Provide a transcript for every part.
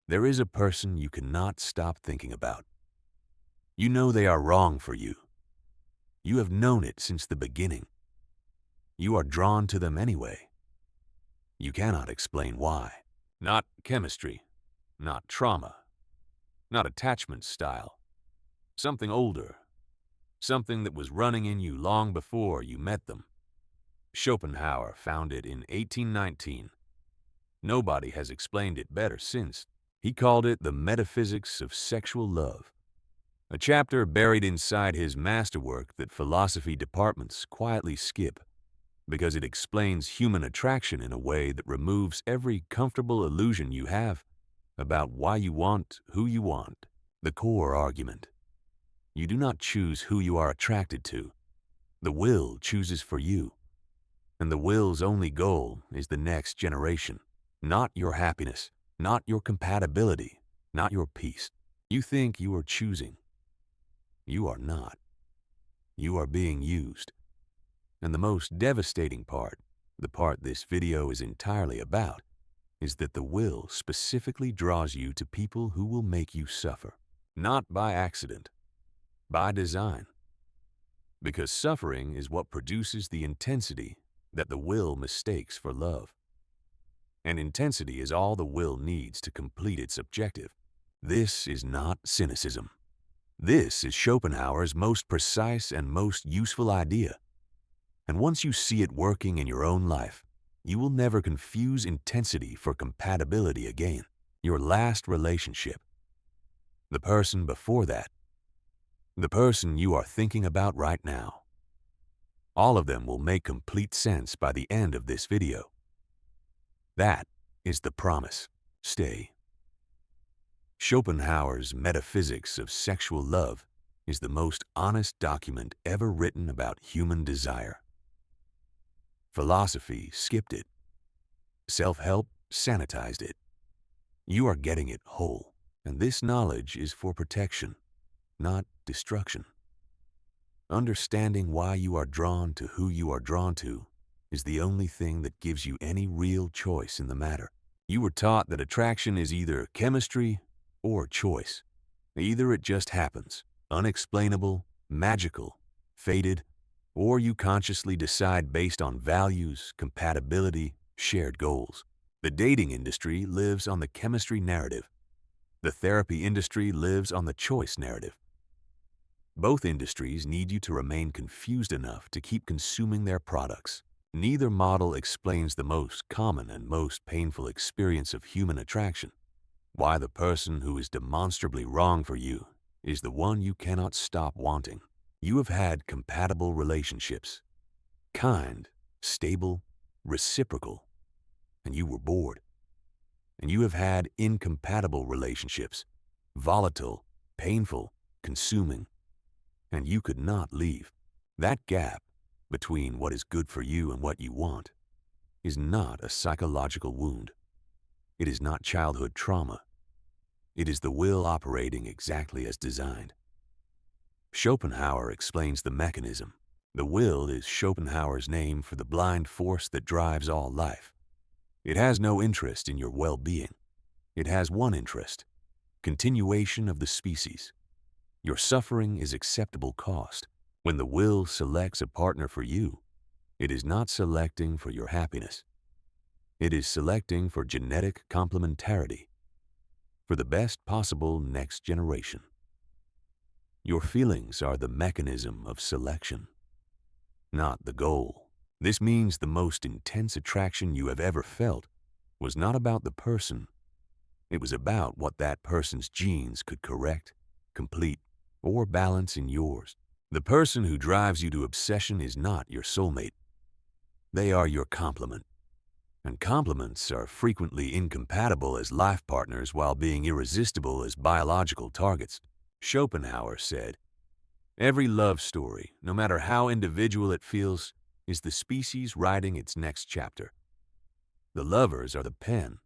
There is a person you cannot stop thinking about. You know they are wrong for you. You have known it since the beginning. You are drawn to them anyway. You cannot explain why. Not chemistry, not trauma, not attachment style. Something older, something that was running in you long before you met them. Schopenhauer found it in 1819. Nobody has explained it better since. He called it the Metaphysics of Sexual Love, a chapter buried inside his masterwork that philosophy departments quietly skip because it explains human attraction in a way that removes every comfortable illusion you have about why you want who you want. The core argument: you do not choose who you are attracted to. The will chooses for you, and the will's only goal is the next generation, not your happiness, not your compatibility, not your peace. You think you are choosing. You are not. You are being used. And the most devastating part, the part this video is entirely about, is that the will specifically draws you to people who will make you suffer. Not by accident, by design. Because suffering is what produces the intensity that the will mistakes for love. And intensity is all the will needs to complete its objective. This is not cynicism. This is Schopenhauer's most precise and most useful idea. And once you see it working in your own life, you will never confuse intensity for compatibility again. Your last relationship, the person before that, the person you are thinking about right now. All of them will make complete sense by the end of this video. That is the promise. Stay. Schopenhauer's Metaphysics of Sexual Love is the most honest document ever written about human desire. Philosophy skipped it. Self-help sanitized it. You are getting it whole, and this knowledge is for protection, not destruction. Understanding why you are drawn to who you are drawn to is the only thing that gives you any real choice in the matter. You were taught that attraction is either chemistry or choice. Either it just happens, unexplainable, magical, fated, or you consciously decide based on values, compatibility, shared goals. The dating industry lives on the chemistry narrative. The therapy industry lives on the choice narrative. Both industries need you to remain confused enough to keep consuming their products. Neither model explains the most common and most painful experience of human attraction: why the person who is demonstrably wrong for you is the one you cannot stop wanting. You have had compatible relationships, kind, stable, reciprocal, and you were bored. And you have had incompatible relationships, volatile, painful, consuming, and you could not leave. That gap between what is good for you and what you want is not a psychological wound. It is not childhood trauma. It is the will operating exactly as designed. Schopenhauer explains the mechanism. The will is Schopenhauer's name for the blind force that drives all life. It has no interest in your well-being. It has one interest: continuation of the species. Your suffering is acceptable cost. When the will selects a partner for you, it is not selecting for your happiness. It is selecting for genetic complementarity, for the best possible next generation. Your feelings are the mechanism of selection, not the goal. This means the most intense attraction you have ever felt was not about the person. It was about what that person's genes could correct, complete, or balance in yours. The person who drives you to obsession is not your soulmate. They are your complement. And complements are frequently incompatible as life partners while being irresistible as biological targets. Schopenhauer said, "Every love story, no matter how individual it feels, is the species writing its next chapter. The lovers are the pen.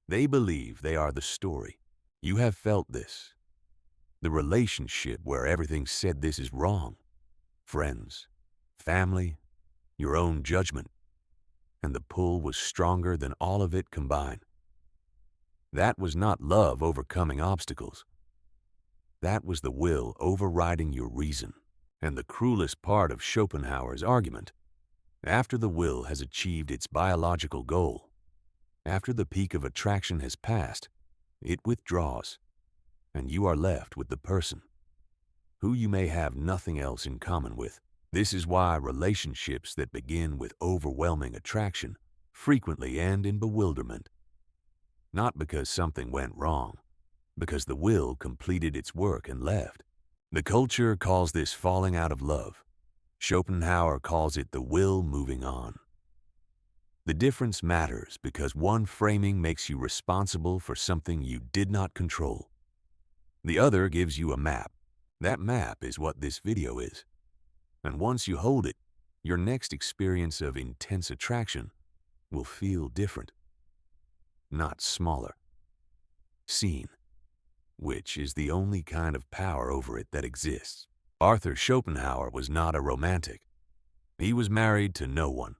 They believe they are the story." You have felt this. The relationship where everything said this is wrong. Friends, family, your own judgment. And the pull was stronger than all of it combined. That was not love overcoming obstacles. That was the will overriding your reason. And the cruelest part of Schopenhauer's argument, after the will has achieved its biological goal, after the peak of attraction has passed, it withdraws, and you are left with the person who you may have nothing else in common with. This is why relationships that begin with overwhelming attraction frequently end in bewilderment. Not because something went wrong, because the will completed its work and left. The culture calls this falling out of love. Schopenhauer calls it the will moving on. The difference matters because one framing makes you responsible for something you did not control. The other gives you a map. That map is what this video is. And once you hold it, your next experience of intense attraction will feel different, not smaller. Seen, which is the only kind of power over it that exists. Arthur Schopenhauer was not a romantic. He was married to no one.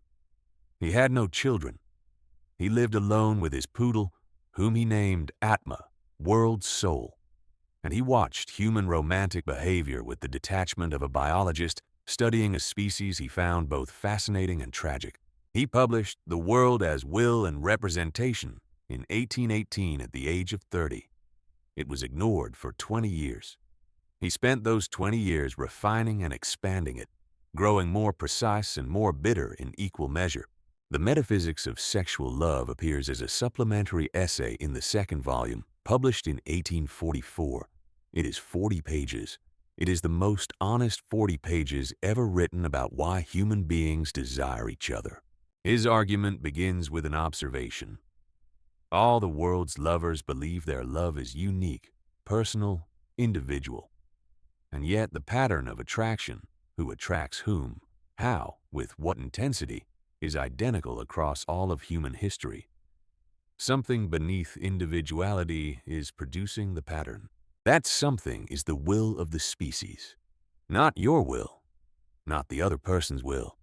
He had no children. He lived alone with his poodle, whom he named Atma, world soul. And he watched human romantic behavior with the detachment of a biologist studying a species he found both fascinating and tragic. He published The World as Will and Representation in 1818 at the age of 30. It was ignored for 20 years. He spent those 20 years refining and expanding it, growing more precise and more bitter in equal measure. The Metaphysics of Sexual Love appears as a supplementary essay in the second volume, published in 1844. It is 40 pages. It is the most honest 40 pages ever written about why human beings desire each other. His argument begins with an observation. All the world's lovers believe their love is unique, personal, individual. And yet the pattern of attraction, who attracts whom, how, with what intensity, is identical across all of human history. Something beneath individuality is producing the pattern. That something is the will of the species. Not your will, not the other person's will.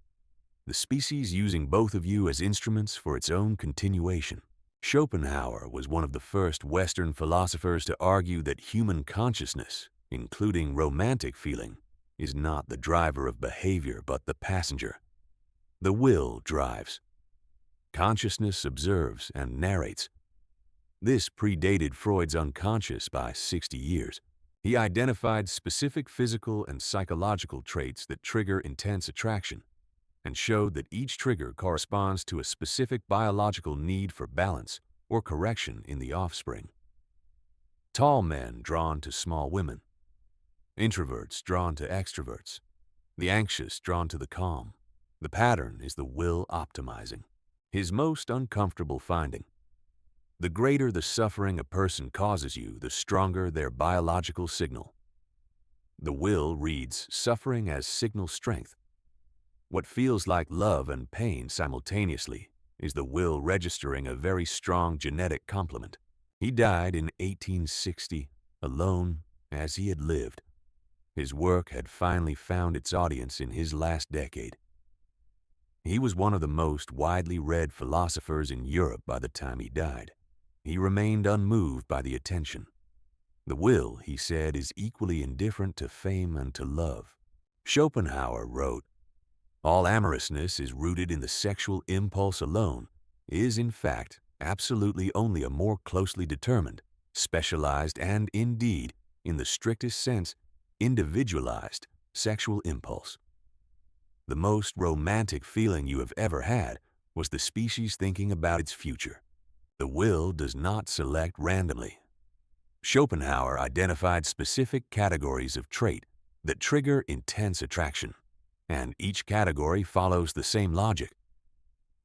The species using both of you as instruments for its own continuation. Schopenhauer was one of the first Western philosophers to argue that human consciousness, including romantic feeling, is not the driver of behavior but the passenger. The will drives. Consciousness observes and narrates. This predated Freud's unconscious by 60 years. He identified specific physical and psychological traits that trigger intense attraction and showed that each trigger corresponds to a specific biological need for balance or correction in the offspring. Tall men drawn to small women. Introverts drawn to extroverts. The anxious drawn to the calm. The pattern is the will optimizing. His most uncomfortable finding. The greater the suffering a person causes you, the stronger their biological signal. The will reads suffering as signal strength. What feels like love and pain simultaneously is the will registering a very strong genetic complement. He died in 1860, alone as he had lived. His work had finally found its audience in his last decade. He was one of the most widely read philosophers in Europe by the time he died. He remained unmoved by the attention. The will, he said, is equally indifferent to fame and to love. Schopenhauer wrote, all amorousness is rooted in the sexual impulse alone, is in fact absolutely only a more closely determined, specialized, and indeed, in the strictest sense, individualized sexual impulse. The most romantic feeling you have ever had was the species thinking about its future. The will does not select randomly. Schopenhauer identified specific categories of trait that trigger intense attraction, and each category follows the same logic.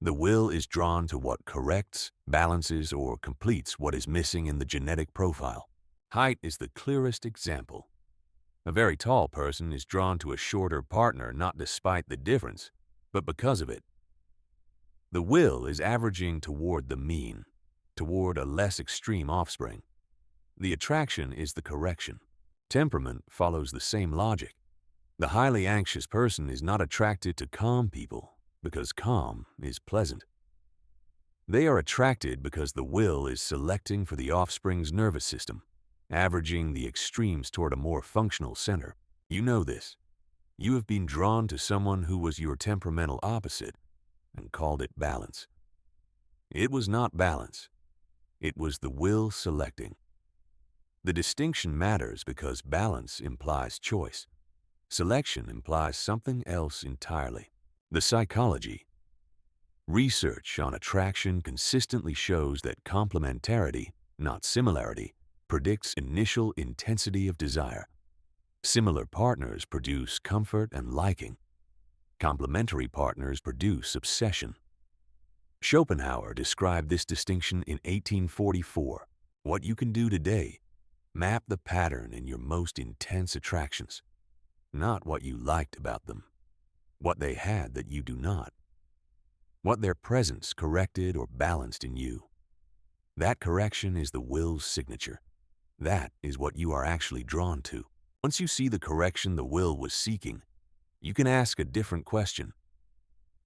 The will is drawn to what corrects, balances, or completes what is missing in the genetic profile. Height is the clearest example. A very tall person is drawn to a shorter partner not despite the difference, but because of it. The will is averaging toward the mean, toward a less extreme offspring. The attraction is the correction. Temperament follows the same logic. The highly anxious person is not attracted to calm people because calm is pleasant. They are attracted because the will is selecting for the offspring's nervous system, averaging the extremes toward a more functional center. You know this. You have been drawn to someone who was your temperamental opposite and called it balance. It was not balance. It was the will selecting. The distinction matters because balance implies choice. Selection implies something else entirely. The psychology. Research on attraction consistently shows that complementarity, not similarity, predicts initial intensity of desire. Similar partners produce comfort and liking. Complementary partners produce obsession. Schopenhauer described this distinction in 1844. What you can do today, map the pattern in your most intense attractions, not what you liked about them, what they had that you do not, what their presence corrected or balanced in you. That correction is the will's signature. That is what you are actually drawn to. Once you see the correction the will was seeking, you can ask a different question.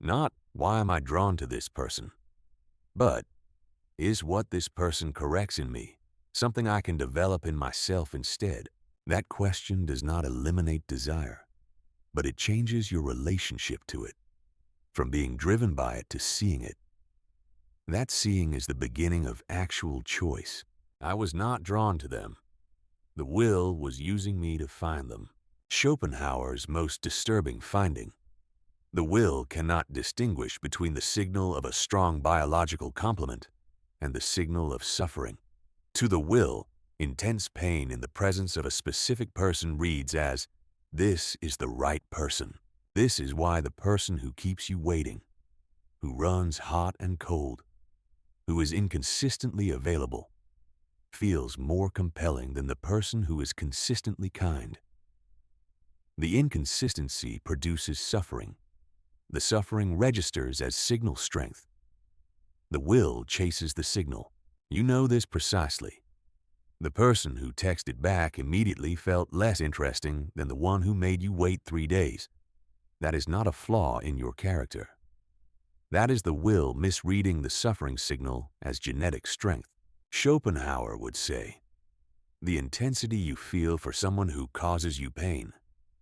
Not, why am I drawn to this person? But, is what this person corrects in me something I can develop in myself instead? That question does not eliminate desire, but it changes your relationship to it, from being driven by it to seeing it. That seeing is the beginning of actual choice. I was not drawn to them. The will was using me to find them. Schopenhauer's most disturbing finding. The will cannot distinguish between the signal of a strong biological complement and the signal of suffering. To the will, intense pain in the presence of a specific person reads as, this is the right person. This is why the person who keeps you waiting, who runs hot and cold, who is inconsistently available, feels more compelling than the person who is consistently kind. The inconsistency produces suffering. The suffering registers as signal strength. The will chases the signal. You know this precisely. The person who texted back immediately felt less interesting than the one who made you wait 3 days. That is not a flaw in your character. That is the will misreading the suffering signal as genetic strength. Schopenhauer would say, the intensity you feel for someone who causes you pain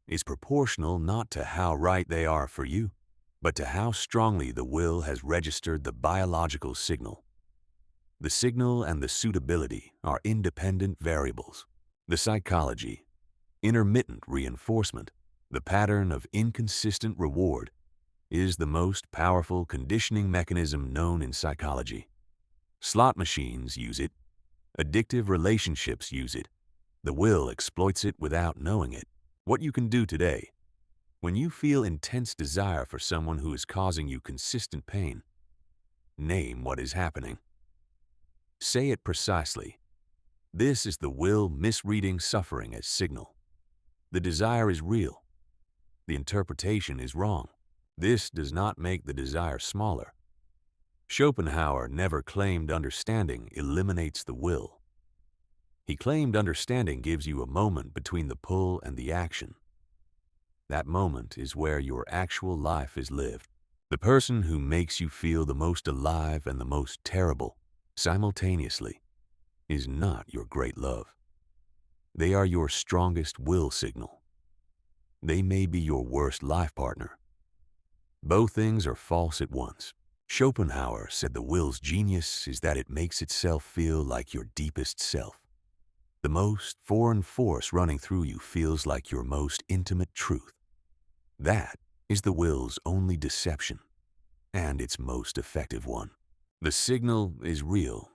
is proportional not to how right they are for you, but to how strongly the will has registered the biological signal. The signal and the suitability are independent variables. The psychology, intermittent reinforcement, the pattern of inconsistent reward, is the most powerful conditioning mechanism known in psychology. Slot machines use it. Addictive relationships use it. The will exploits it without knowing it. What you can do today, when you feel intense desire for someone who is causing you consistent pain, name what is happening. Say it precisely. This is the will misreading suffering as signal. The desire is real. The interpretation is wrong. This does not make the desire smaller. Schopenhauer never claimed understanding eliminates the will. He claimed understanding gives you a moment between the pull and the action. That moment is where your actual life is lived. The person who makes you feel the most alive and the most terrible simultaneously is not your great love. They are your strongest will signal. They may be your worst life partner. Both things are false at once. Schopenhauer said the will's genius is that it makes itself feel like your deepest self. The most foreign force running through you feels like your most intimate truth. That is the will's only deception, and its most effective one. The signal is real.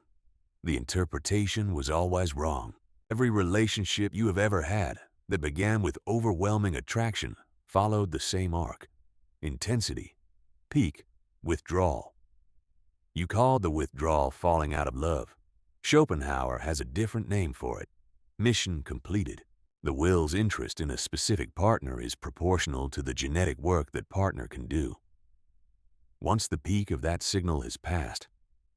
The interpretation was always wrong. Every relationship you have ever had that began with overwhelming attraction followed the same arc. Intensity, peak, withdrawal. You called the withdrawal falling out of love. Schopenhauer has a different name for it. Mission completed. The will's interest in a specific partner is proportional to the genetic work that partner can do. Once the peak of that signal has passed,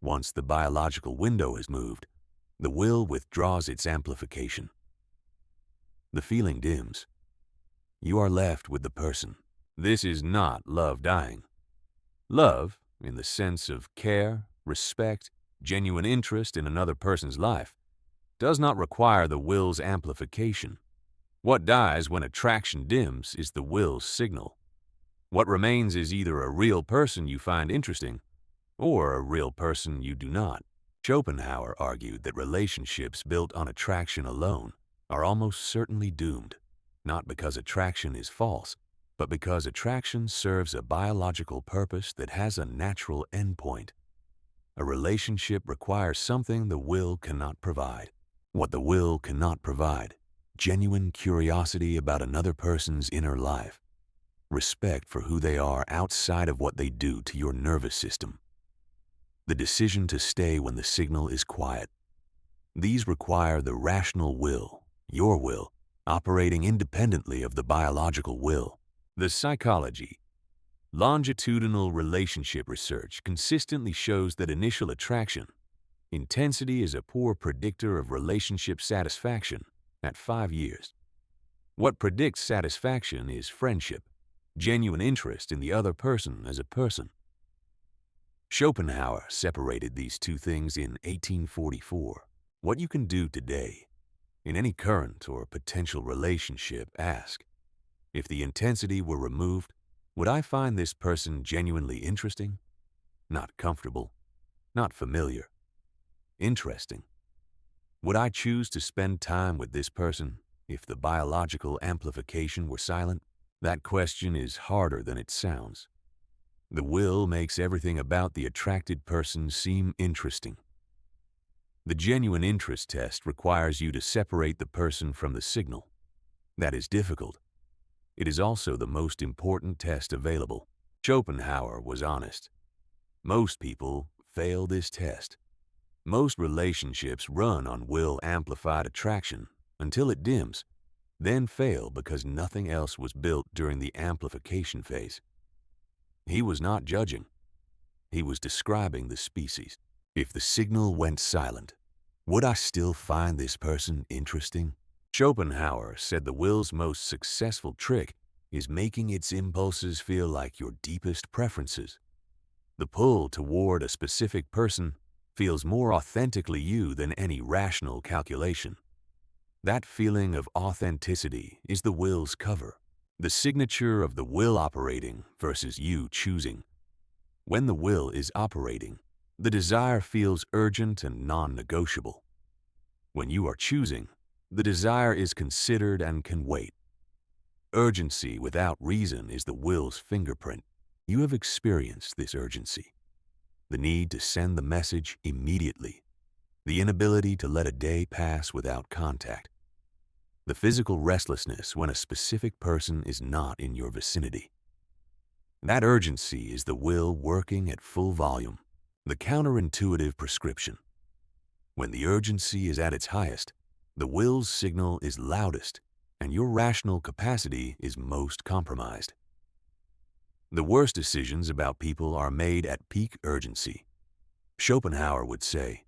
once the biological window has moved, the will withdraws its amplification. The feeling dims. You are left with the person. This is not love dying. Love, in the sense of care, respect, genuine interest in another person's life does not require the will's amplification. What dies when attraction dims is the will's signal. What remains is either a real person you find interesting or a real person you do not. Schopenhauer argued that relationships built on attraction alone are almost certainly doomed, not because attraction is false, but because attraction serves a biological purpose that has a natural endpoint. A relationship requires something the will cannot provide. What the will cannot provide: genuine curiosity about another person's inner life, respect for who they are outside of what they do to your nervous system, the decision to stay when the signal is quiet. These require the rational will, your will, operating independently of the biological will. The psychology, longitudinal relationship research consistently shows that initial attraction, intensity is a poor predictor of relationship satisfaction at 5 years. What predicts satisfaction is friendship, genuine interest in the other person as a person. Schopenhauer separated these two things in 1844. What you can do today, in any current or potential relationship, ask, if the intensity were removed, would I find this person genuinely interesting? Not comfortable, not familiar. Interesting. Would I choose to spend time with this person if the biological amplification were silent? That question is harder than it sounds. The will makes everything about the attracted person seem interesting. The genuine interest test requires you to separate the person from the signal. That is difficult. It is also the most important test available. Schopenhauer was honest. Most people fail this test. Most relationships run on will-amplified attraction until it dims, then fail because nothing else was built during the amplification phase. He was not judging. He was describing the species. If the signal went silent, would I still find this person interesting? Schopenhauer said the will's most successful trick is making its impulses feel like your deepest preferences. The pull toward a specific person feels more authentically you than any rational calculation. That feeling of authenticity is the will's cover, the signature of the will operating versus you choosing. When the will is operating, the desire feels urgent and non-negotiable. When you are choosing, the desire is considered and can wait. Urgency without reason is the will's fingerprint. You have experienced this urgency. The need to send the message immediately. The inability to let a day pass without contact. The physical restlessness when a specific person is not in your vicinity. That urgency is the will working at full volume, the counterintuitive prescription. When the urgency is at its highest, the will's signal is loudest, and your rational capacity is most compromised. The worst decisions about people are made at peak urgency. Schopenhauer would say,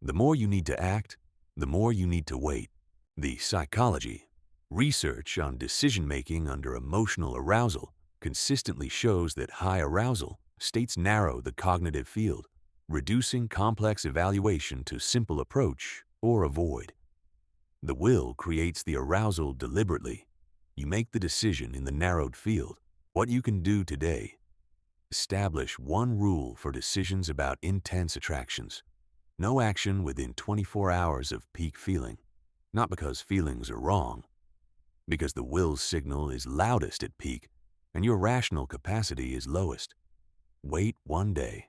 the more you need to act, the more you need to wait. The psychology, research on decision-making under emotional arousal consistently shows that high arousal states narrow the cognitive field, reducing complex evaluation to simple approach or avoid. The will creates the arousal deliberately. You make the decision in the narrowed field. What you can do today: establish one rule for decisions about intense attractions. No action within 24 hours of peak feeling. Not because feelings are wrong, because the will's signal is loudest at peak and your rational capacity is lowest. Wait one day,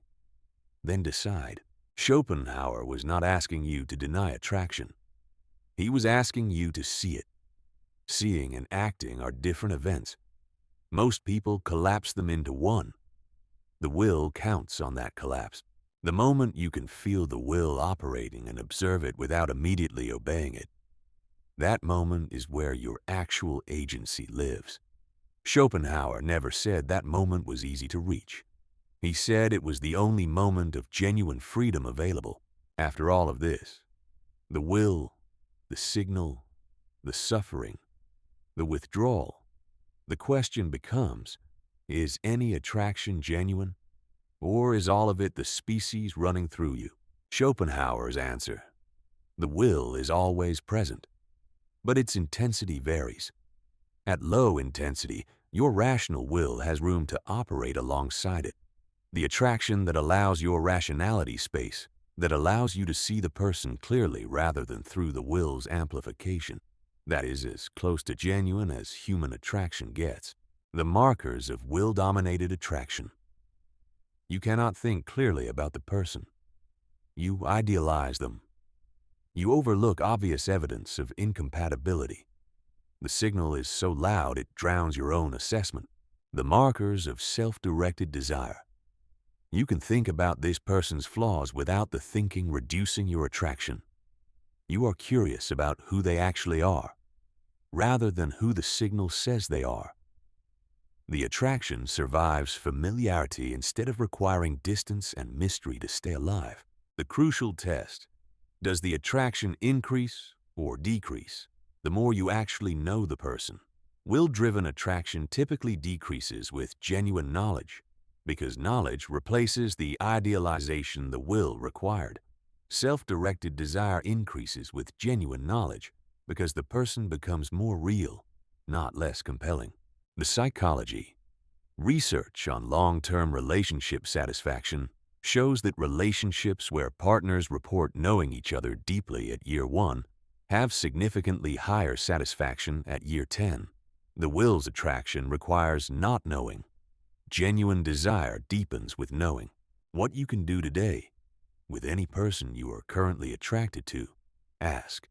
then decide. Schopenhauer was not asking you to deny attraction. He was asking you to see it. Seeing and acting are different events. Most people collapse them into one. The will counts on that collapse. The moment you can feel the will operating and observe it without immediately obeying it, that moment is where your actual agency lives. Schopenhauer never said that moment was easy to reach. He said it was the only moment of genuine freedom available. After all of this, the will, the signal, the suffering, the withdrawal, the question becomes, is any attraction genuine, Or is all of it the species running through you? Schopenhauer's answer: the will is always present, but its intensity varies. At low intensity, your rational will has room to operate alongside it. The attraction that allows your rationality space, that allows you to see the person clearly rather than through the will's amplification. That is as close to genuine as human attraction gets. The markers of will-dominated attraction. You cannot think clearly about the person. You idealize them. You overlook obvious evidence of incompatibility. The signal is so loud it drowns your own assessment. The markers of self-directed desire. You can think about this person's flaws without the thinking reducing your attraction. You are curious about who they actually are, rather than who the signal says they are. The attraction survives familiarity instead of requiring distance and mystery to stay alive. The crucial test: does the attraction increase or decrease the more you actually know the person? Will-driven attraction typically decreases with genuine knowledge, because knowledge replaces the idealization the will required. Self-directed desire increases with genuine knowledge, because the person becomes more real, not less compelling. The psychology. Research on long-term relationship satisfaction shows that relationships where partners report knowing each other deeply at year 1 have significantly higher satisfaction at year 10. The will's attraction requires not knowing. Genuine desire deepens with knowing. What you can do today, with any person you are currently attracted to, ask,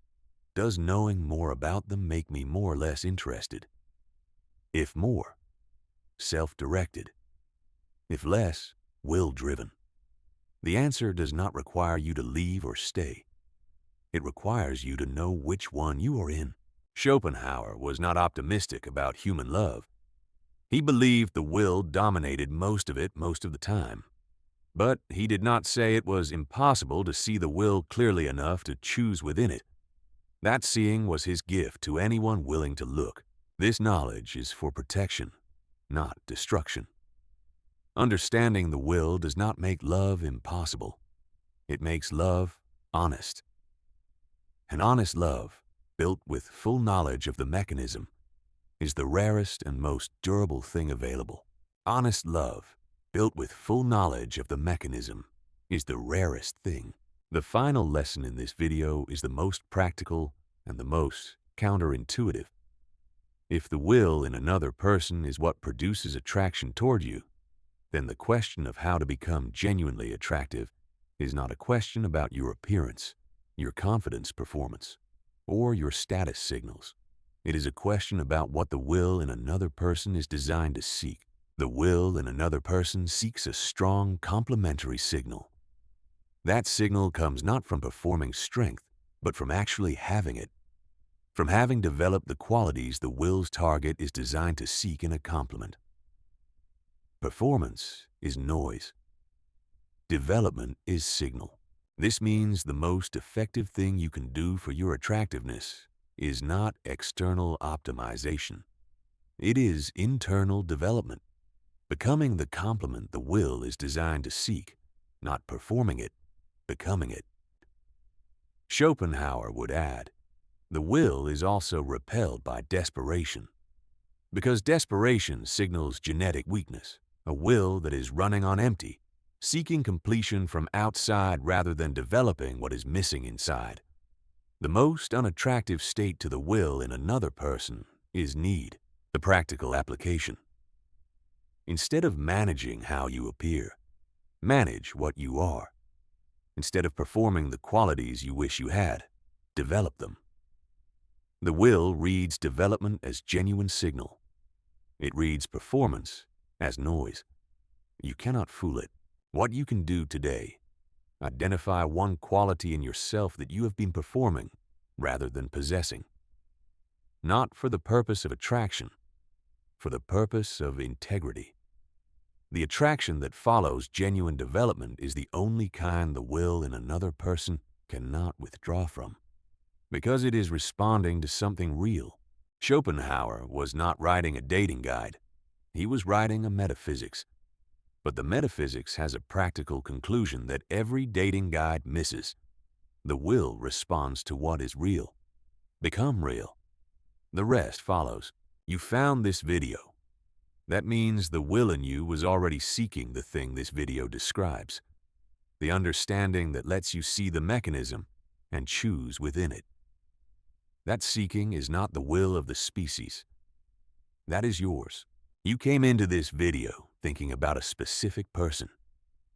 does knowing more about them make me more or less interested? If more, self-directed. If less, will-driven. The answer does not require you to leave or stay. It requires you to know which one you are in. Schopenhauer was not optimistic about human love. He believed the will dominated most of it most of the time. But he did not say it was impossible to see the will clearly enough to choose within it. That seeing was his gift to anyone willing to look. This knowledge is for protection, not destruction. Understanding the will does not make love impossible. It makes love honest. An honest love, built with full knowledge of the mechanism, is the rarest and most durable thing available. Honest love, built with full knowledge of the mechanism, is the rarest thing. The final lesson in this video is the most practical and the most counterintuitive. If the will in another person is what produces attraction toward you, then the question of how to become genuinely attractive is not a question about your appearance, your confidence performance, or your status signals. It is a question about what the will in another person is designed to seek. The will in another person seeks a strong complementary signal. That signal comes not from performing strength, but from actually having it. From having developed the qualities the will's target is designed to seek in a complement. Performance is noise. Development is signal. This means the most effective thing you can do for your attractiveness is not external optimization. It is internal development, becoming the complement the will is designed to seek, not performing it, becoming it. Schopenhauer would add, the will is also repelled by desperation, because desperation signals genetic weakness, a will that is running on empty, seeking completion from outside rather than developing what is missing inside. The most unattractive state to the will in another person is need. The practical application. Instead of managing how you appear, manage what you are. Instead of performing the qualities you wish you had, develop them. The will reads development as genuine signal. It reads performance as noise. You cannot fool it. What you can do today, identify one quality in yourself that you have been performing rather than possessing. Not for the purpose of attraction, for the purpose of integrity. The attraction that follows genuine development is the only kind the will in another person cannot withdraw from, because it is responding to something real. Schopenhauer was not writing a dating guide. He was writing a metaphysics. But the metaphysics has a practical conclusion that every dating guide misses. The will responds to what is real. Become real. The rest follows. You found this video. That means the will in you was already seeking the thing this video describes. The understanding that lets you see the mechanism and choose within it. That seeking is not the will of the species. That is yours. You came into this video thinking about a specific person.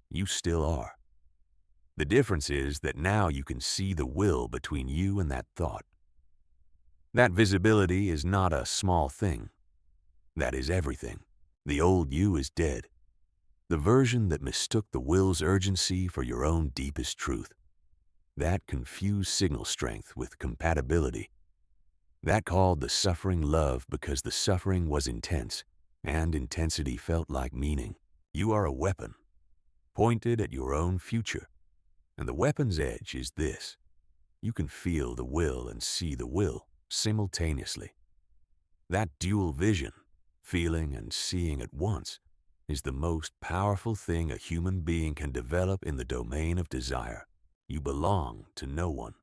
You still are. The difference is that now you can see the will between you and that thought. That visibility is not a small thing. That is everything. The old you is dead. The version that mistook the will's urgency for your own deepest truth. That confused signal strength with compatibility. That called the suffering love because the suffering was intense, and intensity felt like meaning. You are a weapon, pointed at your own future. And the weapon's edge is this. You can feel the will and see the will simultaneously. That dual vision, feeling and seeing at once, is the most powerful thing a human being can develop in the domain of desire. You belong to no one,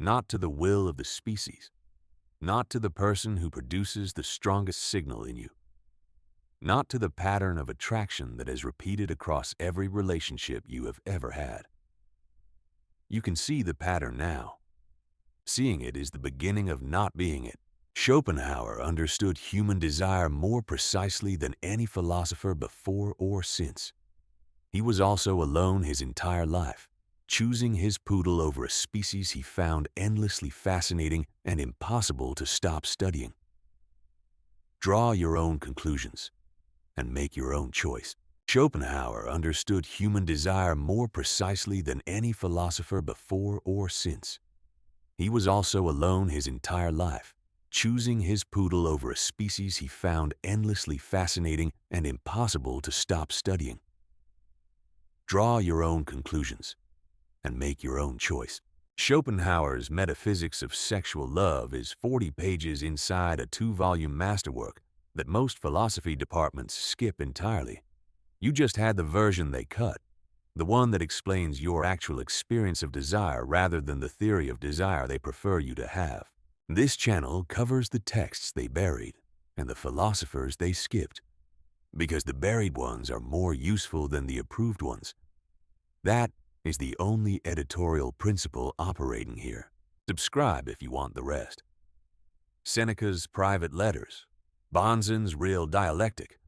not to the will of the species, not to the person who produces the strongest signal in you, not to the pattern of attraction that is repeated across every relationship you have ever had. You can see the pattern now. Seeing it is the beginning of not being it. Schopenhauer understood human desire more precisely than any philosopher before or since. He was also alone his entire life, choosing his poodle over a species he found endlessly fascinating and impossible to stop studying. Draw your own conclusions and make your own choice. Schopenhauer understood human desire more precisely than any philosopher before or since. He was also alone his entire life, choosing his poodle over a species he found endlessly fascinating and impossible to stop studying. Draw your own conclusions and make your own choice. Schopenhauer's Metaphysics of Sexual Love is 40 pages inside a 2-volume masterwork that most philosophy departments skip entirely. You just had the version they cut, the one that explains your actual experience of desire rather than the theory of desire they prefer you to have. This channel covers the texts they buried and the philosophers they skipped, because the buried ones are more useful than the approved ones. That is the only editorial principle operating here. Subscribe if you want the rest. Seneca's Private Letters, Bonzen's Real Dialectic,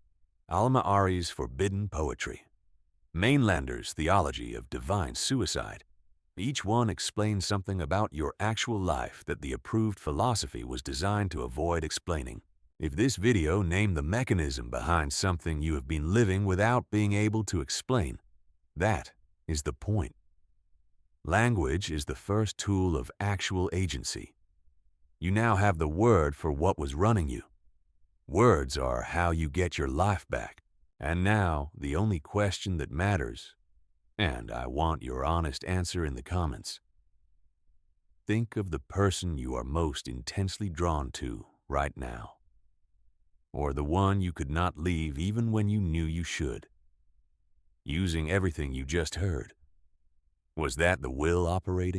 Alma-Ari's Forbidden Poetry, Mainlander's Theology of Divine Suicide. Each one explains something about your actual life that the approved philosophy was designed to avoid explaining. If this video named the mechanism behind something you have been living without being able to explain, that is the point. Language is the first tool of actual agency. You now have the word for what was running you. Words are how you get your life back. And now, the only question that matters, and I want your honest answer in the comments. Think of the person you are most intensely drawn to right now, or the one you could not leave even when you knew you should. Using everything you just heard, was that the will operating?